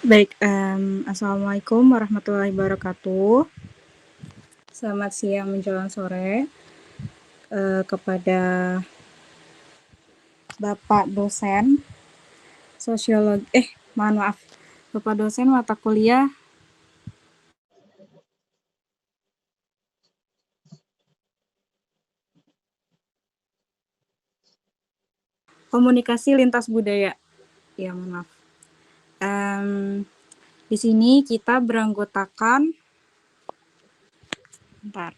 Baik, assalamualaikum warahmatullahi wabarakatuh. Selamat siang menjelang sore kepada Bapak dosen sosiologi, maaf, Bapak dosen mata kuliah komunikasi lintas budaya. Ya, maaf. Di sini kita beranggotakan, bentar.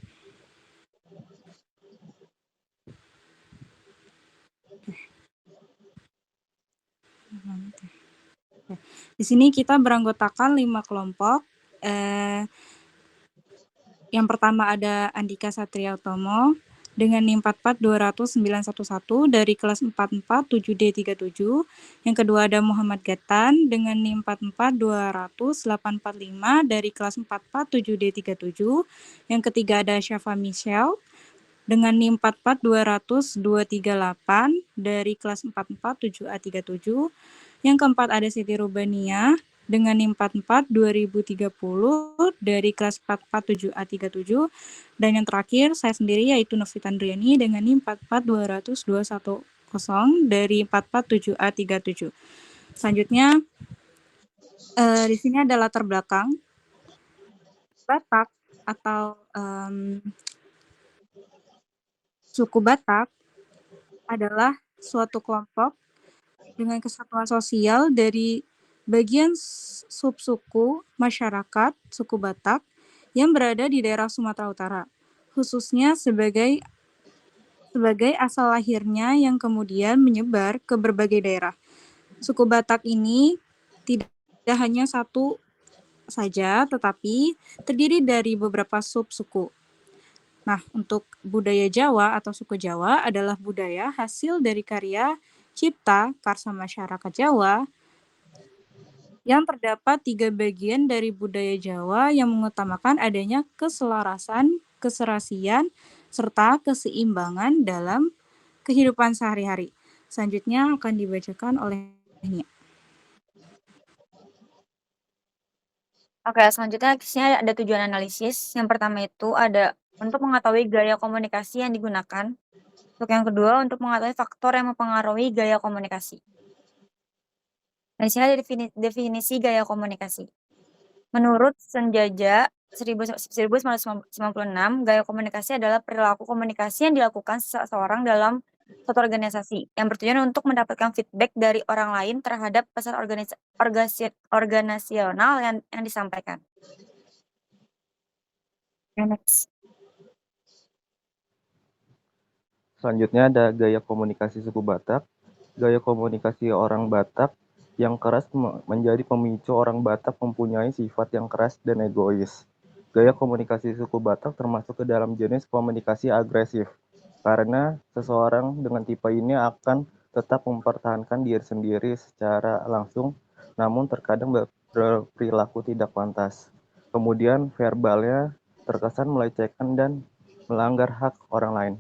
Di sini kita beranggotakan 5 kelompok. Yang pertama ada Andika Satria Utomo dengan NIM 44200-911 dari kelas 447D37. Yang kedua ada Muhammad Gatan dengan NIM 44200-845 dari kelas 447D37. Yang ketiga ada Syafa Michelle dengan NIM 44200-238 dari kelas 447A37. Yang keempat ada Siti Rubania dengan NIM 44-2030 dari kelas 447A37. Dan yang terakhir saya sendiri yaitu Novita Andriani dengan NIM 44200-210 dari 447A37. Selanjutnya di sini ada latar belakang Batak atau suku Batak adalah suatu kelompok dengan kesatuan sosial dari bagian subsuku masyarakat suku Batak yang berada di daerah Sumatera Utara, khususnya sebagai asal lahirnya yang kemudian menyebar ke berbagai daerah. Suku Batak ini tidak hanya satu saja, tetapi terdiri dari beberapa subsuku. Nah, untuk budaya Jawa atau suku Jawa adalah budaya hasil dari karya cipta karsa masyarakat Jawa yang terdapat 3 bagian dari budaya Jawa yang mengutamakan adanya keselarasan, keserasian, serta keseimbangan dalam kehidupan sehari-hari. Selanjutnya akan dibacakan oleh Nia. Oke, selanjutnya di sini ada tujuan analisis. Yang pertama itu ada untuk mengetahui gaya komunikasi yang digunakan. Untuk yang kedua, untuk mengetahui faktor yang mempengaruhi gaya komunikasi. Nah, di sini ada definisi gaya komunikasi. Menurut Senjaja 1996, gaya komunikasi adalah perilaku komunikasi yang dilakukan seseorang dalam suatu organisasi yang bertujuan untuk mendapatkan feedback dari orang lain terhadap pesan organisasional yang disampaikan. Next. Selanjutnya ada gaya komunikasi suku Batak. Gaya komunikasi orang Batak yang keras menjadi pemicu orang Batak mempunyai sifat yang keras dan egois. Gaya komunikasi suku Batak termasuk ke dalam jenis komunikasi agresif, karena seseorang dengan tipe ini akan tetap mempertahankan diri sendiri secara langsung, namun terkadang berperilaku tidak pantas. Kemudian verbalnya terkesan melecehkan dan melanggar hak orang lain.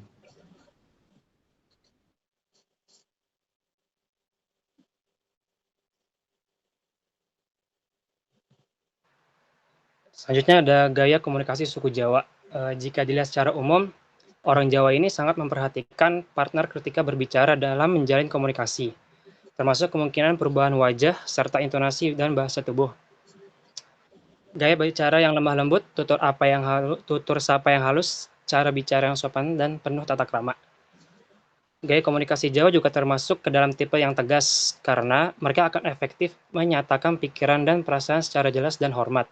Selanjutnya ada gaya komunikasi suku Jawa. Jika dilihat secara umum, orang Jawa ini sangat memperhatikan partner ketika berbicara dalam menjalin komunikasi, termasuk kemungkinan perubahan wajah serta intonasi dan bahasa tubuh. Gaya bicara yang lemah lembut, tutur sapa yang halus, cara bicara yang sopan dan penuh tata krama. Gaya komunikasi Jawa juga termasuk ke dalam tipe yang tegas, karena mereka akan efektif menyatakan pikiran dan perasaan secara jelas dan hormat.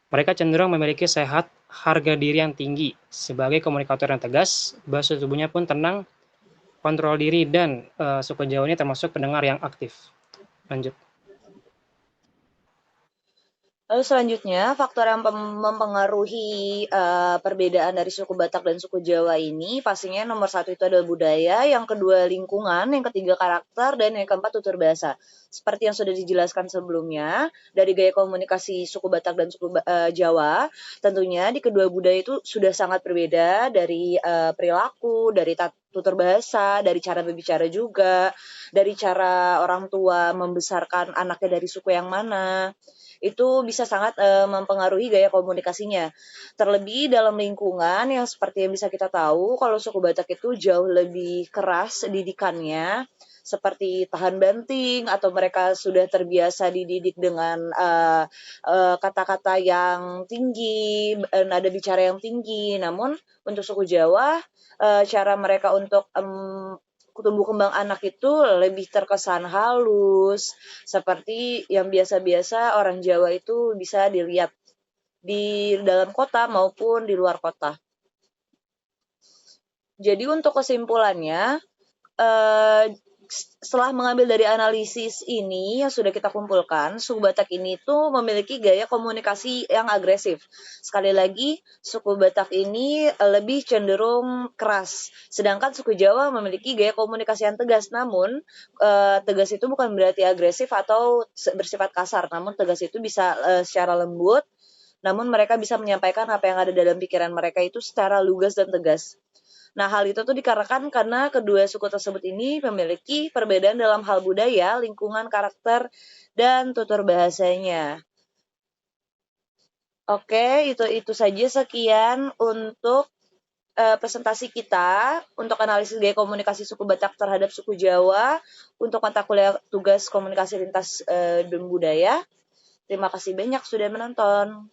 Mereka cenderung memiliki sehat, harga diri yang tinggi. Sebagai komunikator yang tegas, bahasa tubuhnya pun tenang, kontrol diri, dan suku Jawa ini termasuk pendengar yang aktif. Lanjut. Lalu selanjutnya, faktor yang mempengaruhi perbedaan dari suku Batak dan suku Jawa ini, pastinya nomor 1 itu adalah budaya, yang kedua lingkungan, yang ketiga karakter, dan yang keempat tutur bahasa. Seperti yang sudah dijelaskan sebelumnya, dari gaya komunikasi suku Batak dan suku Jawa, tentunya di kedua budaya itu sudah sangat berbeda dari perilaku, dari tutur bahasa, dari cara berbicara juga, dari cara orang tua membesarkan anaknya dari suku yang mana. Itu bisa sangat mempengaruhi gaya komunikasinya. Terlebih dalam lingkungan yang seperti yang bisa kita tahu, kalau suku Batak itu jauh lebih keras didikannya, seperti tahan banting atau mereka sudah terbiasa dididik dengan kata-kata yang tinggi, nada bicara yang tinggi. Namun untuk suku Jawa, cara mereka untuk tumbuh kembang anak itu lebih terkesan halus, seperti yang biasa-biasa orang Jawa itu bisa dilihat di dalam kota maupun di luar kota. Jadi untuk kesimpulannya, setelah mengambil dari analisis ini yang sudah kita kumpulkan, suku Batak ini tuh memiliki gaya komunikasi yang agresif. Sekali lagi, suku Batak ini lebih cenderung keras, sedangkan suku Jawa memiliki gaya komunikasi yang tegas. Namun, tegas itu bukan berarti agresif atau bersifat kasar, namun tegas itu bisa secara lembut, namun mereka bisa menyampaikan apa yang ada dalam pikiran mereka itu secara lugas dan tegas. Nah, hal itu tuh dikarenakan karena kedua suku tersebut ini memiliki perbedaan dalam hal budaya, lingkungan, karakter, dan tutur bahasanya. Oke, itu saja sekian untuk presentasi kita untuk analisis gaya komunikasi suku Batak terhadap suku Jawa untuk mata kuliah tugas komunikasi lintas dan budaya. Terima kasih banyak sudah menonton.